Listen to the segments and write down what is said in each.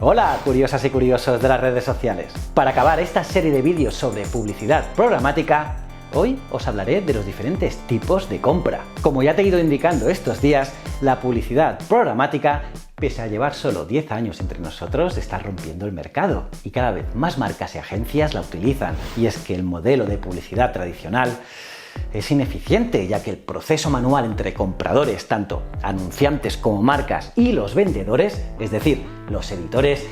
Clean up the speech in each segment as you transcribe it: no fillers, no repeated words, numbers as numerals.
Hola, curiosas y curiosos de las redes sociales. Para acabar esta serie de vídeos sobre publicidad programática, hoy os hablaré de los diferentes tipos de compra. Como ya te he ido indicando estos días, la publicidad programática, pese a llevar solo 10 años entre nosotros, está rompiendo el mercado y cada vez más marcas y agencias la utilizan. Y es que el modelo de publicidad tradicional es ineficiente, ya que el proceso manual entre compradores, tanto anunciantes como marcas, y los vendedores, es decir, los editores,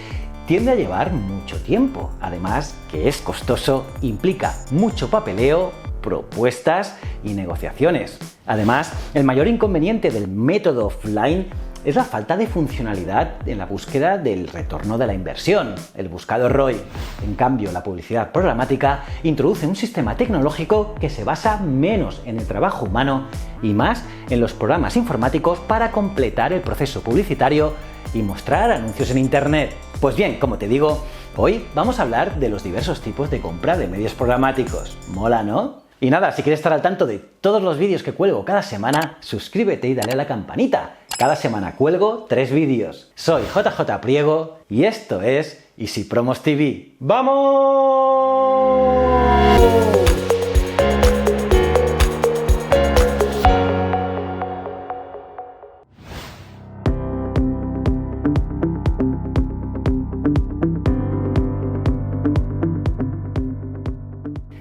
tiende a llevar mucho tiempo. Además, que es costoso, implica mucho papeleo, propuestas y negociaciones. Además, el mayor inconveniente del método offline es la falta de funcionalidad en la búsqueda del retorno de la inversión, el buscado ROI. En cambio, la publicidad programática introduce un sistema tecnológico que se basa menos en el trabajo humano y más en los programas informáticos para completar el proceso publicitario y mostrar anuncios en Internet. Pues bien, como te digo, hoy vamos a hablar de los diversos tipos de compra de medios programáticos. ¿Mola, no? Y nada, si quieres estar al tanto de todos los vídeos que cuelgo cada semana, suscríbete y dale a la campanita. Cada semana cuelgo 3 vídeos. Soy JJ Priego y esto es Easy Promos TV. ¡Vamos!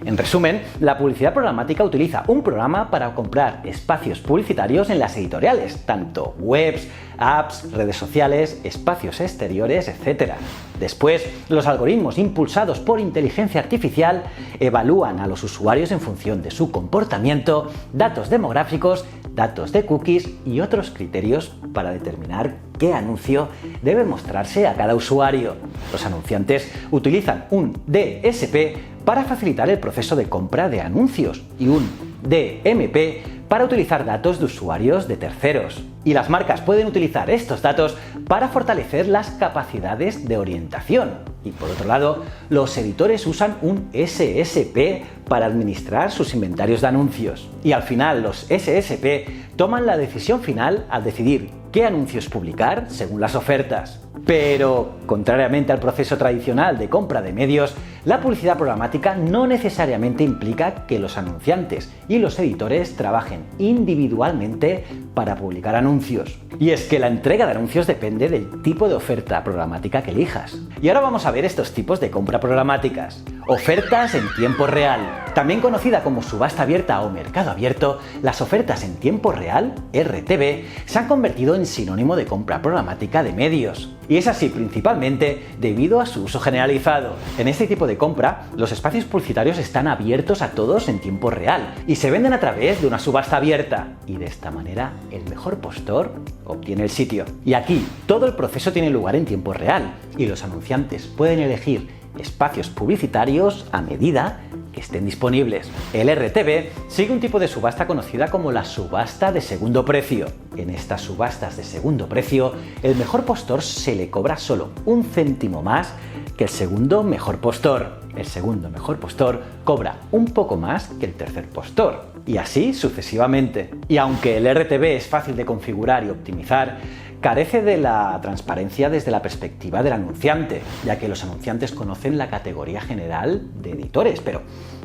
En resumen, la publicidad programática utiliza un programa para comprar espacios publicitarios en las editoriales, tanto webs, apps, redes sociales, espacios exteriores, etc. Después, los algoritmos impulsados por inteligencia artificial evalúan a los usuarios en función de su comportamiento, datos demográficos, datos de cookies y otros criterios para determinar qué anuncio debe mostrarse a cada usuario. Los anunciantes utilizan un DSP para facilitar el proceso de compra de anuncios y un DMP para utilizar datos de usuarios de terceros. Y las marcas pueden utilizar estos datos para fortalecer las capacidades de orientación. Y por otro lado, los editores usan un SSP para administrar sus inventarios de anuncios. Y al final, los SSP toman la decisión final al decidir qué anuncios publicar según las ofertas. Pero, contrariamente al proceso tradicional de compra de medios, la publicidad programática no necesariamente implica que los anunciantes y los editores trabajen individualmente para publicar anuncios. Y es que la entrega de anuncios depende del tipo de oferta programática que elijas. Y ahora vamos a ver estos tipos de compra programáticas. Ofertas en tiempo real. También conocida como subasta abierta o mercado abierto, las ofertas en tiempo real, RTV, se han convertido en sinónimo de compra programática de medios. Y es así principalmente debido a su uso generalizado. En este tipo de compra, los espacios publicitarios están abiertos a todos en tiempo real y se venden a través de una subasta abierta. Y de esta manera, el mejor postor obtiene el sitio. Y aquí, todo el proceso tiene lugar en tiempo real y los anunciantes pueden elegir espacios publicitarios a medida que estén disponibles. El RTV sigue un tipo de subasta conocida como la subasta de segundo precio. En estas subastas de segundo precio, el mejor postor se le cobra solo 1 céntimo más que el segundo mejor postor. El segundo mejor postor cobra un poco más que el tercer postor. Y así sucesivamente. Y aunque el RTV es fácil de configurar y optimizar, carece de la transparencia desde la perspectiva del anunciante, ya que los anunciantes conocen la categoría general de editores, pero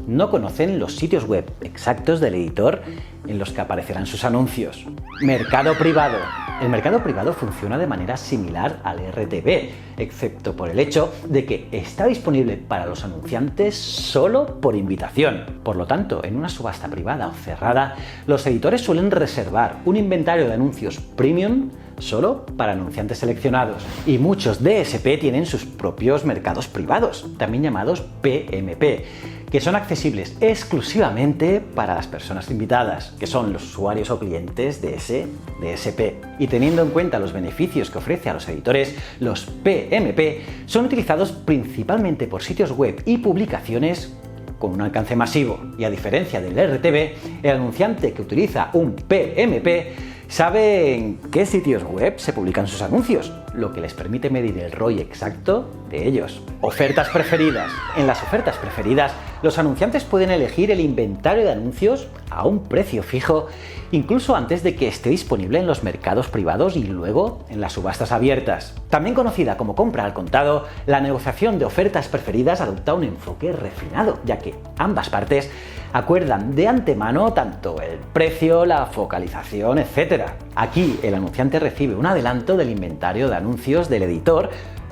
no conocen los sitios web exactos del editor en los que aparecerán sus anuncios. Mercado privado. El mercado privado funciona de manera similar al RTV, excepto por el hecho de que está disponible para los anunciantes solo por invitación. Por lo tanto, en una subasta privada o cerrada, los editores suelen reservar un inventario de anuncios premium solo para anunciantes seleccionados. Y muchos DSP tienen sus propios mercados privados, también llamados PMP, que son accesibles exclusivamente para las personas invitadas, que son los usuarios o clientes de ese DSP. Y teniendo en cuenta los beneficios que ofrece a los editores, los PMP son utilizados principalmente por sitios web y publicaciones con un alcance masivo. Y a diferencia del RTV, el anunciante que utiliza un PMP sabe en qué sitios web se publican sus anuncios lo que les permite medir el ROI exacto de ellos. Ofertas preferidas. En las ofertas preferidas, los anunciantes pueden elegir el inventario de anuncios a un precio fijo, incluso antes de que esté disponible en los mercados privados y luego en las subastas abiertas. También conocida como compra al contado, la negociación de ofertas preferidas adopta un enfoque refinado, ya que ambas partes acuerdan de antemano tanto el precio, la focalización, etc. Aquí el anunciante recibe un adelanto del inventario de anuncios del editor,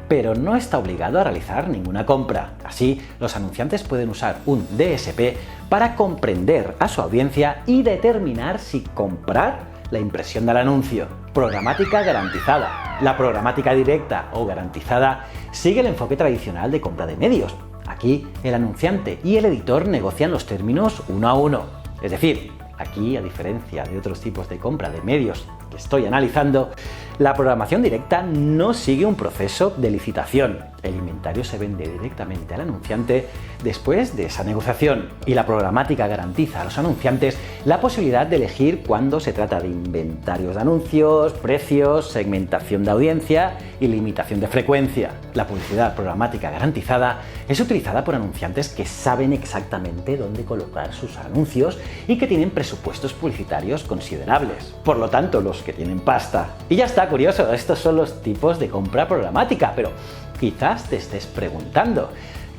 pero no está obligado a realizar ninguna compra. Así, los anunciantes pueden usar un DSP para comprender a su audiencia y determinar si comprar la impresión del anuncio. Programática garantizada. La programática directa o garantizada sigue el enfoque tradicional de compra de medios. Aquí, el anunciante y el editor negocian los términos uno a uno. Es decir, aquí, a diferencia de otros tipos de compra de medios que estoy analizando, la programación directa no sigue un proceso de licitación. El inventario se vende directamente al anunciante después de esa negociación, y la programática garantiza a los anunciantes la posibilidad de elegir cuando se trata de inventarios de anuncios, precios, segmentación de audiencia y limitación de frecuencia. La publicidad programática garantizada es utilizada por anunciantes que saben exactamente dónde colocar sus anuncios y que tienen presupuestos publicitarios considerables. Por lo tanto, los que tienen pasta. Y ya está, curioso, estos son los tipos de compra programática, pero quizás te estés preguntando,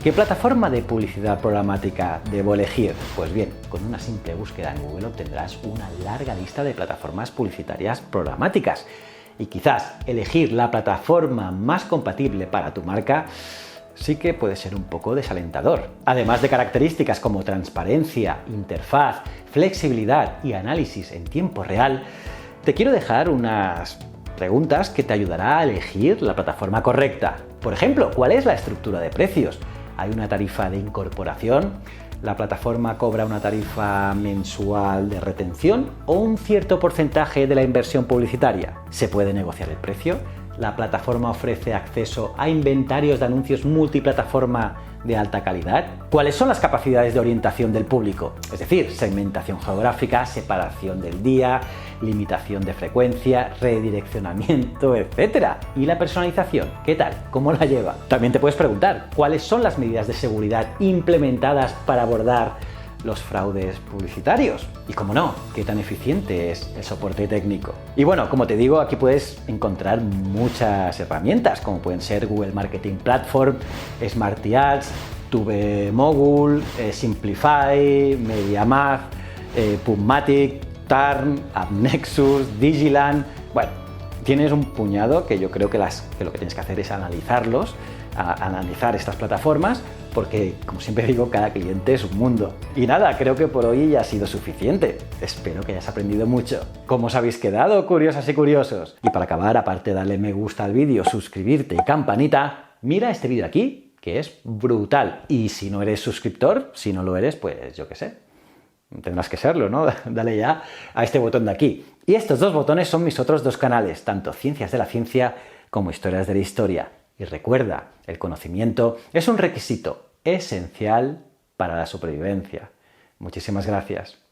¿qué plataforma de publicidad programática debo elegir? Pues bien, con una simple búsqueda en Google obtendrás una larga lista de plataformas publicitarias programáticas. Y quizás elegir la plataforma más compatible para tu marca sí que puede ser un poco desalentador. Además de características como transparencia, interfaz, flexibilidad y análisis en tiempo real, te quiero dejar unas preguntas que te ayudará a elegir la plataforma correcta. Por ejemplo, ¿cuál es la estructura de precios? ¿Hay una tarifa de incorporación? ¿La plataforma cobra una tarifa mensual de retención o un cierto porcentaje de la inversión publicitaria? ¿Se puede negociar el precio? ¿La plataforma ofrece acceso a inventarios de anuncios multiplataforma de alta calidad? ¿Cuáles son las capacidades de orientación del público? Es decir, segmentación geográfica, separación del día, limitación de frecuencia, redireccionamiento, etc. ¿Y la personalización? ¿Qué tal? ¿Cómo la lleva? También te puedes preguntar, ¿cuáles son las medidas de seguridad implementadas para abordar los fraudes publicitarios? Y cómo no, ¿qué tan eficiente es el soporte técnico? Y bueno, como te digo, aquí puedes encontrar muchas herramientas, como pueden ser Google Marketing Platform, Smarty Ads, TubeMogul, Simplify, MediaMath, PubMatic, Tarn, AppNexus, Digiland. Bueno, tienes un puñado que yo creo que lo que tienes que hacer es analizar estas plataformas, porque, como siempre digo, cada cliente es un mundo. Y nada, creo que por hoy ya ha sido suficiente. Espero que hayas aprendido mucho. ¿Cómo os habéis quedado, curiosas y curiosos? Y para acabar, aparte de darle me gusta al vídeo, suscribirte y campanita, mira este vídeo aquí, que es brutal. Y si no eres suscriptor, si no lo eres, pues yo qué sé, tendrás que serlo, ¿no? Dale ya a este botón de aquí. Y estos dos botones son mis otros dos canales, tanto Ciencias de la Ciencia como Historias de la Historia. Y recuerda, el conocimiento es un requisito esencial para la supervivencia. Muchísimas gracias.